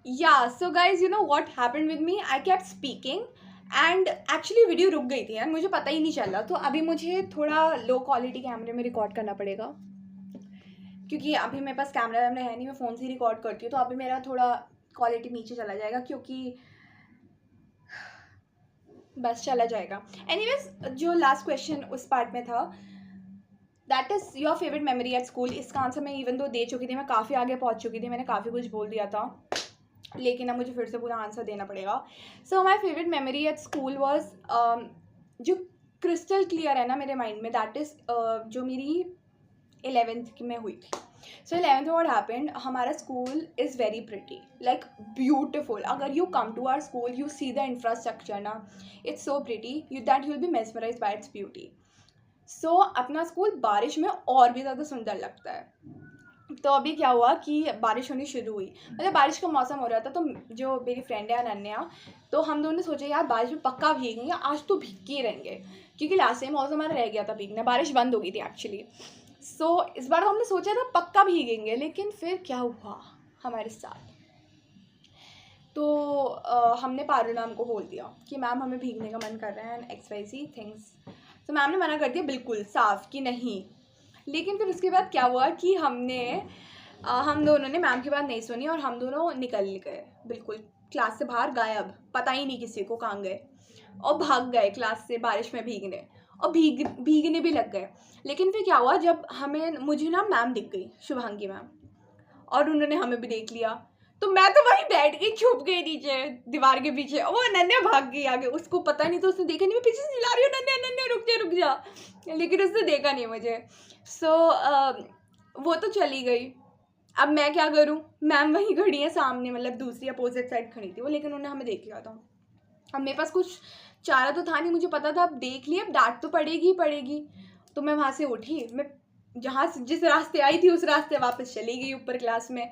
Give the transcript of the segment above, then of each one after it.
Yeah, so guys, you know what happened with me? I kept speaking and actually video रुक गई थी and मुझे पता ही नहीं चला, तो अभी मुझे थोड़ा लो क्वालिटी कैमरे में रिकॉर्ड करना पड़ेगा क्योंकि अभी मेरे पास कैमरा वैमरा है नहीं, मैं फ़ोन से ही रिकॉर्ड करती हूँ, तो अभी मेरा थोड़ा क्वालिटी नीचे चला जाएगा क्योंकि बस चला जाएगा। एनीवेज, जो लास्ट क्वेश्चन उस पार्ट में था, that is your favourite memory at school, इसका आंसर मैं इवन दो दे चुकी थी, मैं काफ़ी आगे पहुँच चुकी थी, मैंने काफ़ी कुछ बोल दिया था, लेकिन अब मुझे फिर से पूरा आंसर देना पड़ेगा। So my favourite memory at school was, जो क्रिस्टल क्लियर है ना मेरे माइंड में, दैट इज़ जो मेरी 11th में हुई थी। सो 11th में व्हाट हैपेंड, हमारा school is very pretty, like beautiful. अगर you come to our school, you see the infrastructure ना, it's so pretty you that you will be mesmerize by its beauty. So अपना school बारिश में और भी ज़्यादा सुंदर लगता है। तो अभी क्या हुआ कि बारिश होनी शुरू हुई, मतलब बारिश का मौसम हो रहा था, तो जो मेरी फ्रेंड है अनन्या, तो हम दोनों ने सोचा यार बारिश में पक्का भीगेंगे, आज तो भीग के ही रहेंगे, क्योंकि लास्ट टाइम मौसम हमारा रह गया था भीगना, बारिश बंद हो गई थी एक्चुअली। सो इस बार हमने सोचा था पक्का भीगेंगे, लेकिन फिर क्या हुआ हमारे साथ, तो हमने पारुल मैम को बोल दिया कि मैम हमें भीगने का मन कर रहा है and x y z things. तो मैम ने मना कर दिया बिल्कुल साफ कि नहीं। लेकिन फिर उसके बाद क्या हुआ कि हम दोनों ने मैम की बात नहीं सुनी और हम दोनों निकल गए बिल्कुल क्लास से बाहर, गायब, पता ही नहीं किसी को कहाँ गए, और भाग गए क्लास से बारिश में भीगने, और भीगने भी लग गए। लेकिन फिर क्या हुआ, जब मुझे ना मैम दिख गई, शुभांगी मैम, और उन्होंने हमें भी देख लिया, तो मैं तो वहीं बैठ गई, छुप गई नीचे दीवार के पीछे, और वो अनन्या भाग गई आगे, उसको पता नहीं, तो उसने देखा नहीं, मैं पीछे से चिल्ला रही हूँ अनन्या अनन्या रुक जा, लेकिन उसने देखा नहीं मुझे। सो वो तो चली गई, अब मैं क्या करूँ, मैम वहीं खड़ी है सामने, मतलब दूसरी अपोजिट साइड खड़ी थी वो, लेकिन उन्होंने हमें देख लिया था। अब मेरे पास कुछ चारा तो था नहीं, मुझे पता था अब देख लिया, अब डांट तो पड़ेगी ही पड़ेगी। तो मैं वहाँ से उठी, मैं जिस रास्ते आई थी उस रास्ते वापस चली गई ऊपर क्लास में।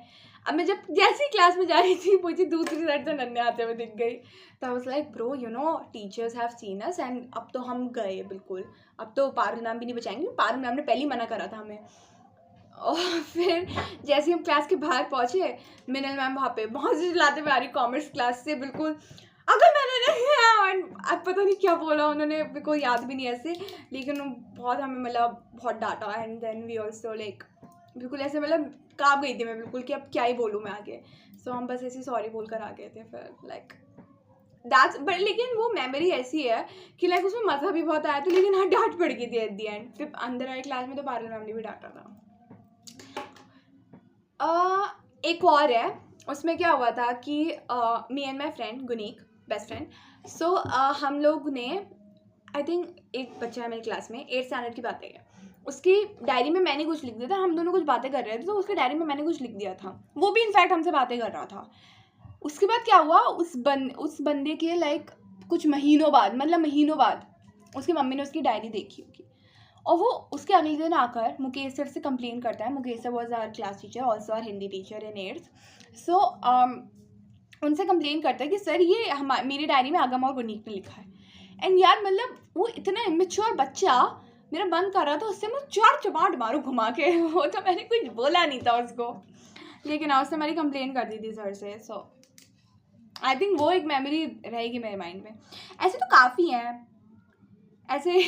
अब मैं जब जैसी क्लास में जा रही थी, मुझे दूसरी साइड से नन्हे आते हुए दिख गई, तो I was like bro you know teachers have seen us, and अब तो हम गए बिल्कुल, अब तो पारुल मैम भी नहीं बचाएंगे, पारुल मैम ने पहले ही मना करा था हमें। और फिर जैसे हम क्लास के बाहर पहुँचे, मिनल मैम वहाँ पे बहुत से चिल्लाते हुए आ रही कॉमर्स क्लास से, बिल्कुल अगर मैंने नहीं, अब पता नहीं क्या बोला उन्होंने, मेरे को याद भी नहीं ऐसे, लेकिन बहुत हमें मतलब बहुत डांटा, and then we also like बिल्कुल ऐसे मतलब काँप गई थी मैं बिल्कुल कि अब क्या ही बोलूँ मैं आगे। सो हम बस ऐसे सॉरी बोल कर आ गए थे फिर, लाइक दैट्स बट, लेकिन वो मेमोरी ऐसी है कि लाइक उसमें मज़ा भी बहुत आया था, लेकिन हाँ डांट पड़ गई थी एट दी एंड। फिर अंदर आए क्लास में तो पारुल मैम ने भी डांटा था। एक और है, उसमें क्या हुआ था कि me and my friend Guneek, best friend, so हम लोग ने, आई थिंक एक बच्चा है मेरी क्लास में, 8th स्टैंडर्ड की बात है, उसकी डायरी में मैंने कुछ लिख दिया था, हम दोनों कुछ बातें कर रहे थे, तो उसकी डायरी में मैंने कुछ लिख दिया था, वो भी इनफैक्ट हमसे बातें कर रहा था। उसके बाद क्या हुआ, उस बंदे के लाइक कुछ महीनों बाद, मतलब महीनों बाद उसकी मम्मी ने उसकी डायरी देखी होगी, और वो उसके अगले दिन आकर मुकेश सर से कंप्लेन करता है। Mukesh sir was our class teacher, also our Hindi teacher in 8th। So उनसे कंप्लेन करता है कि सर ये मेरी डायरी में आगम और गुनीक ने लिखा है। एंड यार मतलब वो इतना इमेच्योर बच्चा मेरा मन कर रहा था उससे मैं 4 चमाट मारूँ घुमा के वो तो मैंने कुछ बोला नहीं था उसको, लेकिन उसने मेरी कंप्लेन कर दी थी सर से। सो आई थिंक वो एक मेमोरी रहेगी मेरे माइंड में। ऐसे तो काफ़ी हैं ऐसे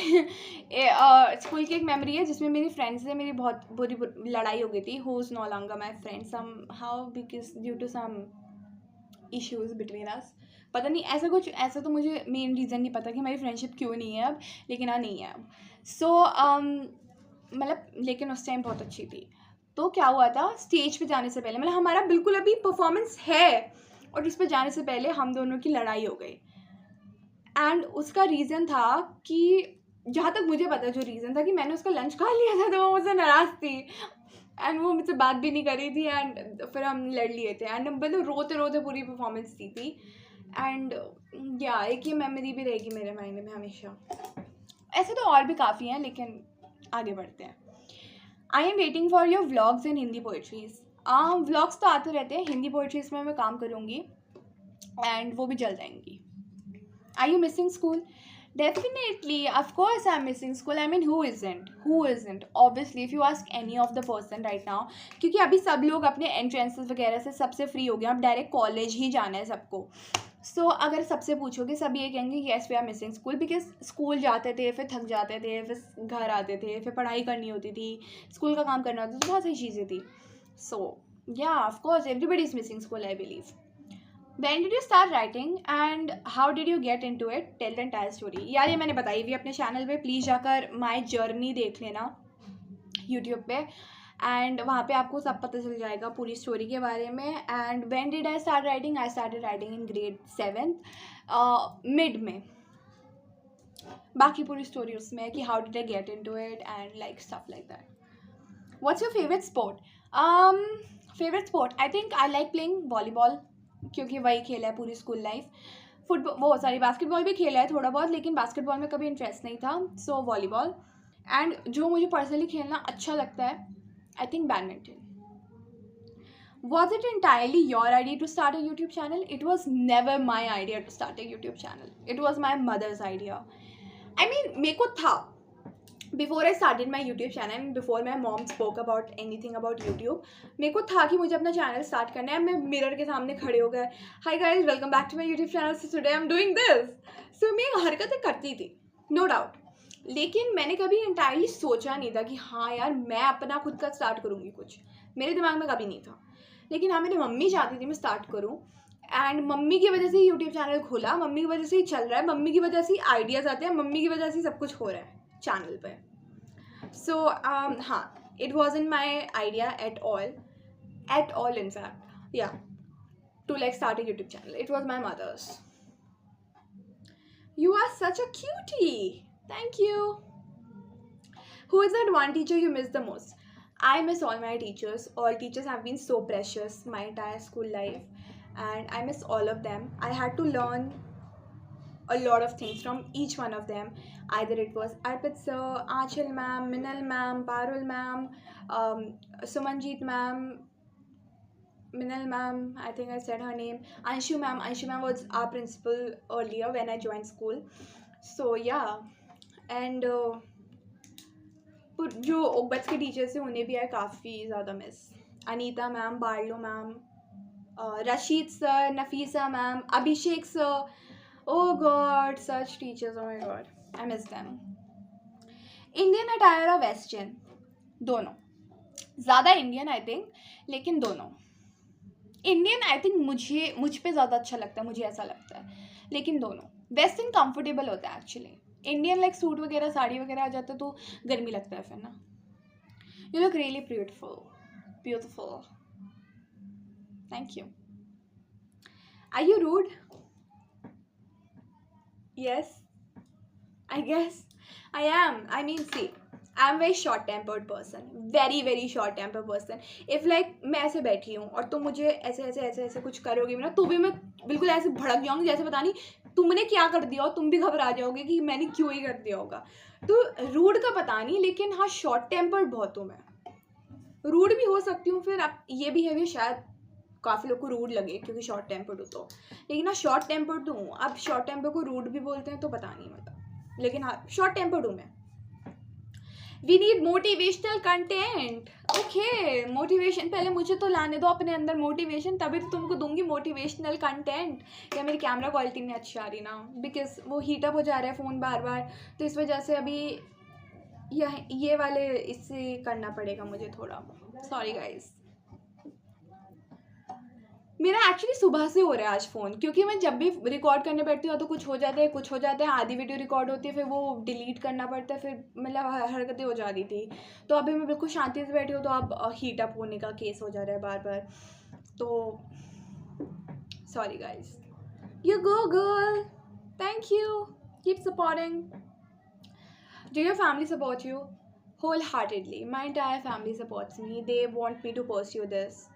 स्कूल की एक मेमोरी है जिसमें मेरी फ्रेंड से मेरी बहुत बुरी लड़ाई हो गई थी, who is no longer my friend somehow because due to some issues between us. पता नहीं ऐसा कुछ, ऐसा तो मुझे मेन रीज़न नहीं पता कि हमारी फ्रेंडशिप क्यों नहीं है अब, लेकिन हाँ नहीं है अब। सो मतलब लेकिन उस टाइम बहुत अच्छी थी। तो क्या हुआ था, स्टेज पे जाने से पहले, मतलब हमारा बिल्कुल अभी परफॉर्मेंस है और उस पर जाने से पहले हम दोनों की लड़ाई हो गई। एंड उसका रीज़न था कि जहाँ तक मुझे पता, जो रीज़न था कि मैंने उसका लंच खा लिया था, तो वो मुझसे नाराज़ थी एंड वो मुझसे बात भी नहीं कर रही थी, एंड फिर हम लड़ लिए थे, एंड मतलब रोते रोते पूरी परफॉर्मेंस दी थी। एंड या एक ये मेमोरी भी रहेगी मेरे माइंड में हमेशा। ऐसे तो और भी काफ़ी हैं, लेकिन आगे बढ़ते हैं। I am waiting for your vlogs in Hindi poetries. Vlogs तो आते रहते हैं, हिंदी पोइट्रीज में मैं काम करूँगी एंड वो भी जल्द आएंगी। Are you missing school? Definitely, of course, I'm missing school. I mean, who isn't? Who isn't? Obviously, if you ask any of the person right now, क्योंकि अभी सब लोग अपने एंट्रेंसेस वगैरह से सबसे फ्री हो गए, अब डायरेक्ट कॉलेज ही जाना है सबको. सो अगर सबसे पूछोगे सब ये कहेंगे yes we are missing school, because school जाते थे, फिर थक जाते थे, फिर घर आते थे, फिर पढ़ाई करनी होती थी, स्कूल का काम करना होता था, बहुत सारी चीज़ें थी. सो या of course everybody is missing school, I believe. When did you start writing and how did you get into it? Tell the entire story. यार ये मैंने बताई हुई अपने चैनल पे, प्लीज़ जाकर माई जर्नी देख लेना यूट्यूब पे, एंड वहाँ पे आपको सब पता चल जाएगा पूरी स्टोरी के बारे में. And when did I start writing? I started writing in grade 7th mid में. बाकी पूरी स्टोरी उसमें है कि how did I get into it and like stuff like that. What's your favourite sport? Favourite sport, I think I like playing volleyball, क्योंकि वही खेला है पूरी स्कूल लाइफ. फुटबॉल, वो सॉरी, बास्केटबॉल भी खेला है थोड़ा बहुत, लेकिन बास्केटबॉल में कभी इंटरेस्ट नहीं था. सो वॉलीबॉल. एंड जो मुझे पर्सनली खेलना अच्छा लगता है, I think badminton. Was it entirely your idea to start a YouTube channel? It was never my idea to start a YouTube channel. It was my mother's idea. I mean, मेरे को था. Before I started my YouTube channel and before my mom spoke about anything about YouTube, मेरे को था कि मुझे अपना channel start करना है. मैं मिरर के सामने खड़े हो गए, hi guys welcome back to my YouTube channel, so today I am doing this. So मैं हरकतें करती थी, नो डाउट, लेकिन मैंने कभी इंटायरली सोचा नहीं था कि हाँ यार मैं अपना खुद का स्टार्ट करूँगी. कुछ मेरे दिमाग में कभी नहीं था. लेकिन हाँ, मेरी मम्मी चाहती थी मैं स्टार्ट करूँ, एंड मम्मी की वजह से ही यूट्यूब चैनल खोला, मम्मी की वजह से ही चल रहा है, मम्मी की वजह से ही आइडियाज़ आते हैं, मम्मी की वजह से ही सब कुछ हो रहा है चैनल पे. So हाँ, it wasn't my idea at all in fact, yeah, to like start a YouTube channel. It was my mother's. You are such a cutie. Thank you. Who is that one teacher you miss the most? I miss all my teachers. All teachers have been so precious my entire school life, and I miss all of them. I had to learn a lot of things from each one of them. Either it was Arpit sir, Aanchal ma'am, Minal ma'am, Parul ma'am, Sumanjeet ma'am, Minal ma'am, I think I said her name, Anshu ma'am. Anshu ma'am was our principal earlier when I joined school. So yeah, and जो ओकबट्स के teachers हैं उन्हें भी आई काफ़ी ज़्यादा miss. Anita ma'am, Barlow ma'am, Rasheed sir, Nafeesa ma'am, Abhishek sir. Oh God, such teachers, oh my God, I miss them. Indian attire or Western? दोनों. ज़्यादा इंडियन आई थिंक, लेकिन दोनों. इंडियन आई थिंक मुझ पे ज़्यादा अच्छा लगता है, मुझे ऐसा लगता है, लेकिन दोनों. वेस्टर्न कंफर्टेबल होता है एक्चुअली. इंडियन लाइक सूट वगैरह, साड़ी वगैरह आ जाता है तो गर्मी लगता है फिर ना. You look really beautiful. Thank you. Are you rude? Yes, I guess I am. I mean, see, I'm very short-tempered person. Very, very short-tempered person. If like मैं ऐसे बैठी हूँ और तुम मुझे ऐसे कुछ करोगे ना, तो भी मैं बिल्कुल ऐसे भड़क जाऊँगी जैसे पता नहीं तुमने क्या कर दिया हो. तुम भी घबरा जाओगे कि मैंने क्यों ही कर दिया होगा. तो रूड का पता नहीं, लेकिन हाँ शॉर्ट-टेम्पर्ड बहुत हूँ मैं. रूड भी हो सकती हूँ. फिर आप ये बिहेवियर शायद काफ़ी लोग को रूड लगे क्योंकि शॉर्ट टेम्पर्ड हो तो, लेकिन हाँ शॉर्ट टेम्पर्ड तो हूँ. अब शॉर्ट टेम्पर को रूड भी बोलते हैं तो पता नहीं मतलब, लेकिन हाँ शॉर्ट टेम्पर्ड हूँ मैं. We need motivational content. Okay, motivation पहले मुझे तो लाने दो अपने अंदर मोटिवेशन, तभी तो तुमको दूंगी मोटिवेशनल कंटेंट. या मेरी कैमरा क्वालिटी नहीं अच्छी आ रही ना, बिकॉज वो हीटअप हो जा रहा है फ़ोन बार बार, तो इस वजह से अभी ये वाले इससे करना पड़ेगा मुझे थोड़ा. Sorry guys. मेरा एक्चुअली सुबह से हो रहा है आज फ़ोन, क्योंकि मैं जब भी रिकॉर्ड करने बैठती हूँ तो कुछ हो जाता है, आधी वीडियो रिकॉर्ड होती है, फिर वो डिलीट करना पड़ता है, फिर मतलब हरकतें हो जाती थी. तो अभी मैं बिल्कुल शांति से बैठी हूँ, तो अब हीटअप होने का केस हो जा रहा है बार बार. तो sorry guys. You go girl. Thank you. Keep supporting. Do your family support you? wholeheartedly. My entire family supports me. They want me to pursue this.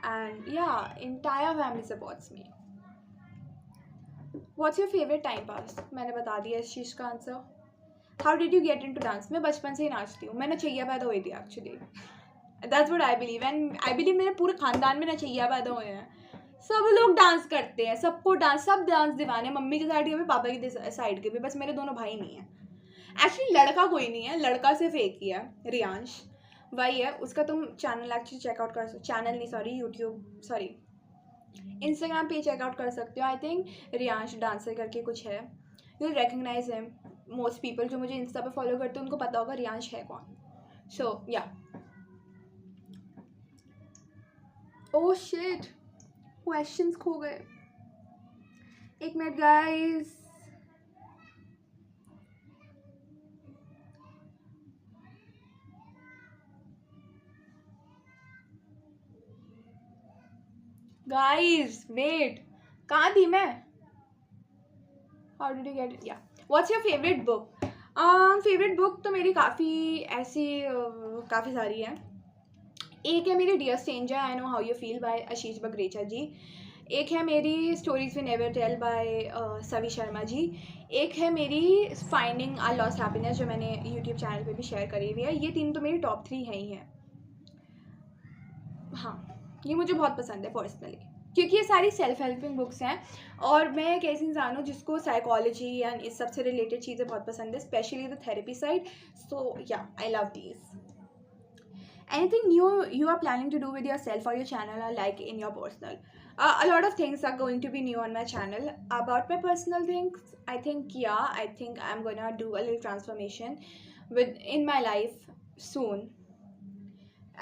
And yeah, entire family supports me. What's your favorite time pass? मैंने बता दिया इस चीज़ का answer. How did you get into dance? मैं बचपन से ही नाचती हूँ. मैं नचैया पैदा हुई थी actually. That's what I believe. And I believe मेरे पूरे ख़ानदान में नचैया पैदा हुए हैं. सब लोग डांस करते हैं, सबको डांस, सब डांस दीवाने, मम्मी के साइड के भी पापा की साइड के भी, बस मेरे दोनों भाई नहीं है। एक्चुअली लड़का कोई नहीं है, लड़का सिर्फ एक ही है, रियांश, वही है। उसका तुम चैनल एक्चुअली चेकआउट कर सकते, चैनल नहीं सॉरी, यूट्यूब सॉरी इंस्टाग्राम पे चेकआउट कर सकते हो। आई थिंक रियांश डांसर करके कुछ है, you recognise him. Most people जो मुझे इंस्टा पे फॉलो करते हैं उनको पता होगा रियांश है कौन। सो या, ओह शिट, क्वेश्चंस खो गए, एक मिनट गाइस। गाइस वेट, कहाँ थी मैं? How did you get it? या, what's your favourite book? Favourite book तो मेरी काफ़ी ऐसी काफ़ी सारी है। एक है मेरी dear stranger I know how you feel by Ashish Bagrecha ji. एक है मेरी stories we never tell by Savi Sharma जी। एक है मेरी फाइंडिंग आवर लॉस्ट हैप्पीनेस जो मैंने यूट्यूब चैनल पे भी शेयर करी हुई है। ये तीन तो मेरी टॉप 3 है ही हैं। हाँ, ये मुझे बहुत पसंद है पर्सनली, क्योंकि ये सारी सेल्फ हेल्पिंग बुक्स हैं और मैं एक ऐसी इंसान हूँ जिसको साइकोलॉजी एंड इस सब से रिलेटेड चीज़ें बहुत पसंद है, स्पेशली द थेरेपी साइड। सो या, I love these. Anything new you are planning to do with yourself or your channel, or like in your personal? A lot of things are going to be new on my channel. About my personal things, I think I'm gonna do a little transformation in my life soon.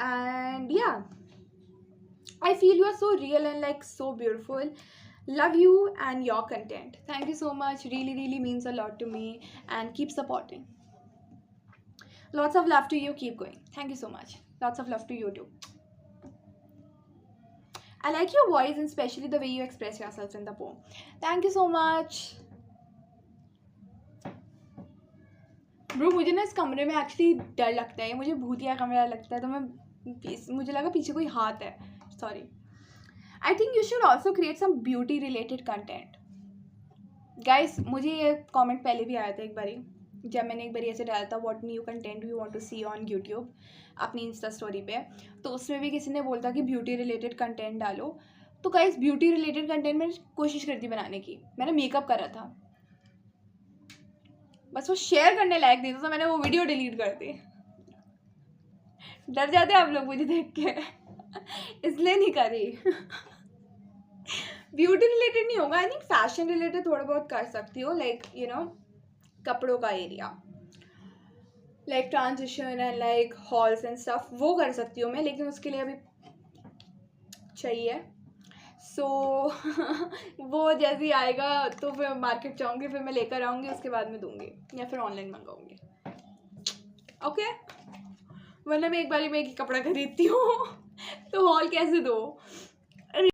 And yeah, I feel you are so real and like so beautiful. Love you and your content. Thank you so much. Really means a lot to me, and keep supporting. Lots of love to you. Keep going. Thank you so much. Lots of love to you too. I like your voice and especially the way you express yourself in the poem. Thank you so much. Bro मुझे ना इस कमरे में actually डर लगता है, मुझे भूतिया कमरा लगता है, तो मुझे लगा पीछे कोई हाथ है, sorry. I think you should also create some beauty related content. Guys मुझे ये कमेंट पहले भी आया था एक बारी, जब मैंने एक बारी ऐसे डाला था what new content you want to see on YouTube अपनी इंस्टा स्टोरी पे, तो उसमें भी किसी ने बोलता कि ब्यूटी रिलेटेड कंटेंट डालो। तो गाइस ब्यूटी रिलेटेड कंटेंट मैंने कोशिश करी थी बनाने की, मैंने मेकअप करा था, बस वो शेयर करने लायक नहीं था, तो मैंने वो वीडियो डिलीट कर दी। डर जाते आप लोग मुझे देख के इसलिए नहीं करी। ब्यूटी रिलेटेड नहीं होगा, आई थिंक फैशन रिलेटेड थोड़ा बहुत कर सकती हो, लाइक यू नो कपड़ों का area, like transition and like halls and stuff, वो कर सकती हूँ मैं, लेकिन उसके लिए अभी चाहिए। सो वो जैसे ही आएगा तो फिर मार्केट जाऊँगी, फिर मैं लेकर आऊँगी, उसके बाद में दूँगी या फिर ऑनलाइन मंगाऊँगी। ओके, वरना मैं एक बारी में एक ही कपड़ा खरीदती हूँ तो हॉल कैसे दो।